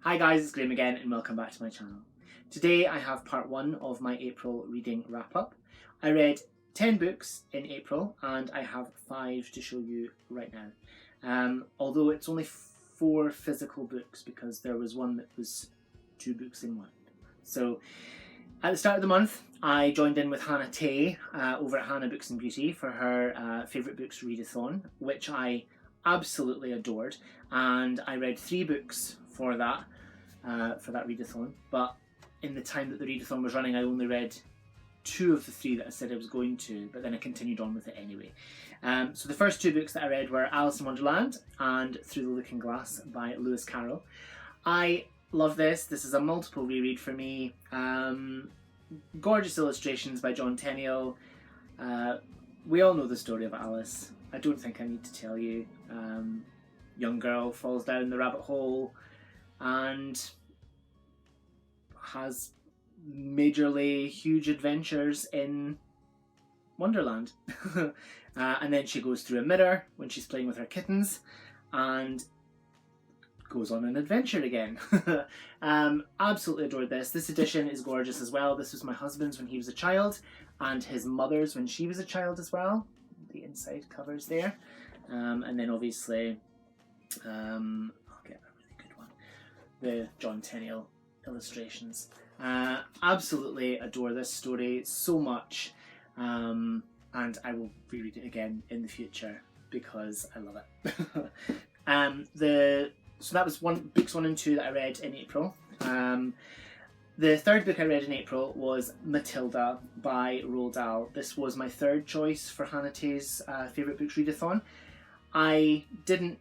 Hi guys, it's Graham again and welcome back to my channel. Today I have part 1 of my April reading wrap up. I read 10 books in April and I have 5 to show you right now. Although it's only 4 physical books because there was one that was 2 books in one. So at the start of the month I joined in with Hannah Tay over at Hannah Books and Beauty for her favourite books readathon, which I absolutely adored, and I read 3 books for that readathon, but in the time that the readathon was running I only read 2 of the 3 that I said I was going to, but then I continued on with it anyway. So the first 2 books that I read were Alice in Wonderland and Through the Looking Glass by Lewis Carroll. I love this. This is a multiple reread for me. Gorgeous illustrations by John Tenniel. We all know the story of Alice. I don't think I need to tell you. Young girl falls down the rabbit hole and has majorly huge adventures in Wonderland. And then she goes through a mirror when she's playing with her kittens and goes on an adventure again. Absolutely adored this. This edition is gorgeous as well. This was my husband's when he was a child and his mother's when she was a child as well. The inside covers there. And then obviously, I'll get a really good one. The John Tenniel illustrations. Absolutely adore this story so much. And I will reread it again in the future because I love it. So that was books 1 and 2 that I read in April. The third book I read in April was Matilda by Roald Dahl. This was my 3rd choice for Hannah Tay's favourite books readathon. I didn't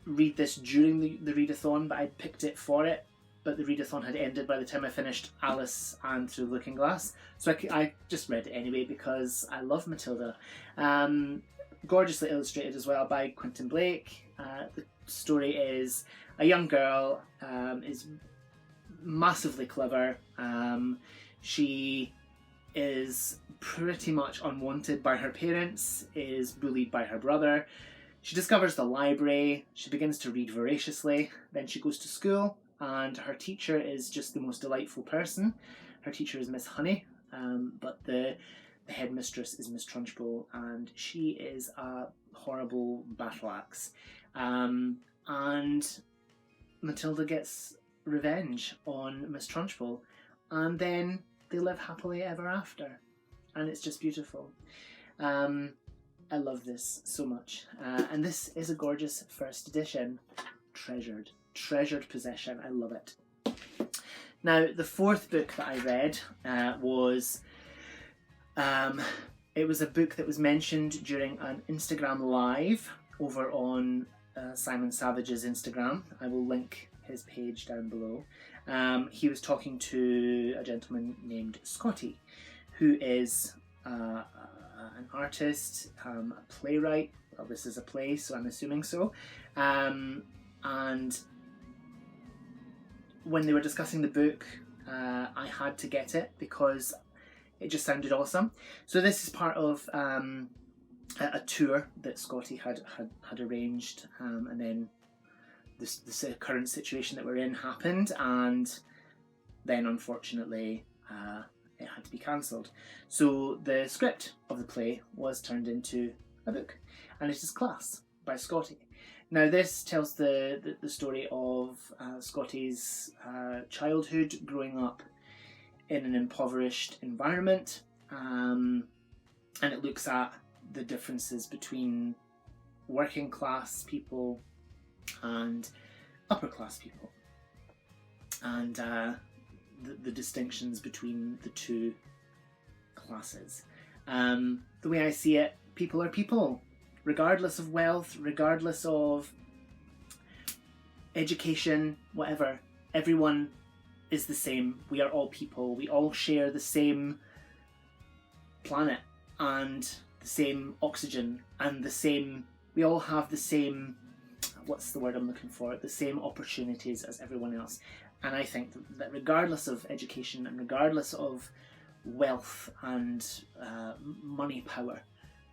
read this during the readathon, but I picked it for it. But the readathon had ended by the time I finished Alice and Through the Looking Glass. So I just read it anyway because I love Matilda. Gorgeously illustrated as well by Quentin Blake. The story is a young girl is massively clever. She is pretty much unwanted by her parents, is bullied by her brother. She discovers the library, she begins to read voraciously, then she goes to school and her teacher is just the most delightful person. Her teacher is Miss Honey, but the headmistress is Miss Trunchbull and she is a horrible battle axe. And Matilda gets revenge on Miss Trunchbull and then they live happily ever after and it's just beautiful. I love this so much, and this is a gorgeous 1st edition. Treasured possession. I love it. Now the 4th book that I read was it was a book that was mentioned during an Instagram live over on Simon Savidge's Instagram. I will link his page down below. He was talking to a gentleman named Scottee, who is an artist, a playwright. Well, this is a play, so I'm assuming so. And when they were discussing the book, I had to get it because it just sounded awesome. So this is part of a tour that Scottee had arranged, and then this current situation that we're in happened, and then unfortunately it had to be cancelled. So the script of the play was turned into a book, and it is Class by Scottee. Now this tells the story of Scottee's childhood growing up in an impoverished environment, and it looks at the differences between working class people and upper class people, and the distinctions between the 2 classes. The way I see it, people are people, regardless of wealth, regardless of education, whatever. Everyone is the same. We are all people. We all share the same planet and the same oxygen and we all have the same, what's the word I'm looking for, the same opportunities as everyone else. And I think that regardless of education and regardless of wealth and money power,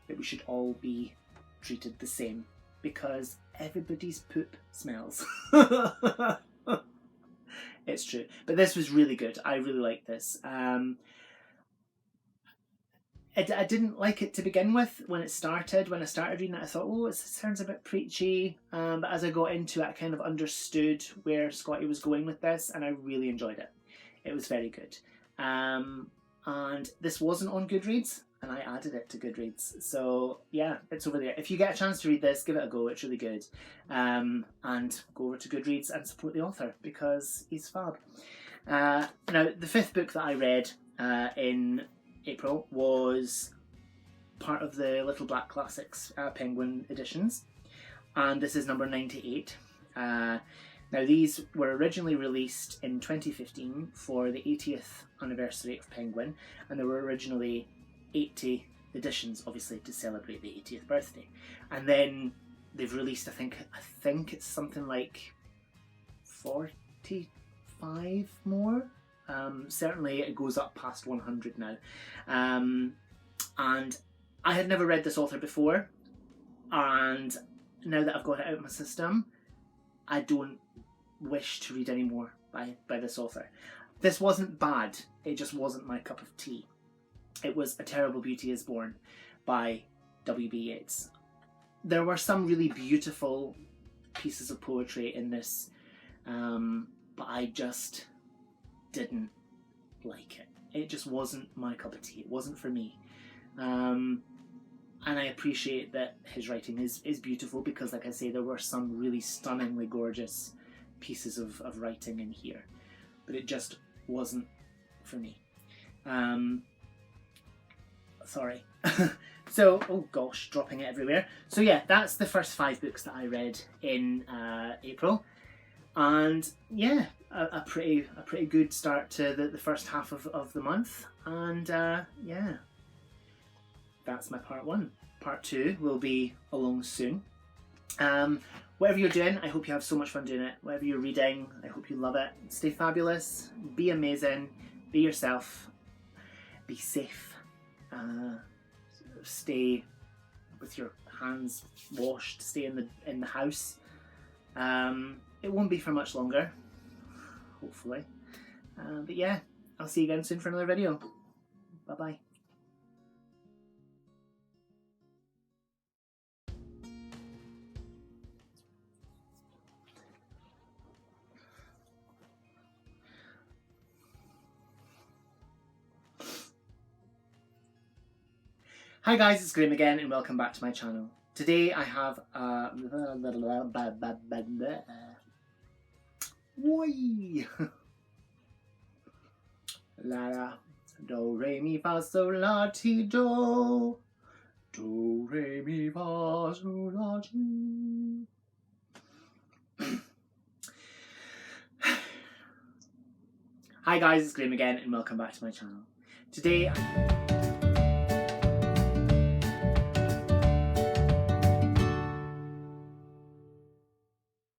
that we should all be treated the same because everybody's poop smells. It's true. But this was really good. I really liked this. I didn't like it to begin with when it started. When I started reading it, I thought, oh, it sounds a bit preachy. But as I got into it, I kind of understood where Scottee was going with this, and I really enjoyed it. It was very good. And this wasn't on Goodreads, and I added it to Goodreads. So yeah, it's over there. If you get a chance to read this, give it a go. It's really good. And go over to Goodreads and support the author because he's fab. Now, the fifth book that I read in April was part of the Little Black Classics Penguin editions, and this is number 98. Now, these were originally released in 2015 for the 80th anniversary of Penguin, and there were originally 80 editions, obviously, to celebrate the 80th birthday. And then they've released, I think it's something like 45 more. Certainly it goes up past 100 now. And I had never read this author before, and now that I've got it out of my system, I don't wish to read any more by this author. This wasn't bad, it just wasn't my cup of tea. It was A Terrible Beauty is Born by W.B. Yeats. There were some really beautiful pieces of poetry in this, but I just didn't like it. It just wasn't my cup of tea. It wasn't for me. And I appreciate that his writing is beautiful because, like I say, there were some really stunningly gorgeous pieces of writing in here, but it just wasn't for me. Sorry. So, oh gosh, dropping it everywhere. So yeah, that's the first 5 books that I read in April. And yeah, a pretty good start to the first half of the month. And yeah, that's my part 1. Part 2 will be along soon. Whatever you're doing, I hope you have so much fun doing it. Whatever you're reading, I hope you love it. Stay fabulous, be amazing, be yourself, be safe, stay with your hands washed, stay in the house. It won't be for much longer, hopefully. But yeah, I'll see you again soon for another video. Bye bye. Hi guys, it's Graham again and welcome back to my channel. Today I have La la do re mi fa sol la ti do re mi fa sol la ti. Hi guys, it's Graham again and welcome back to my channel. Today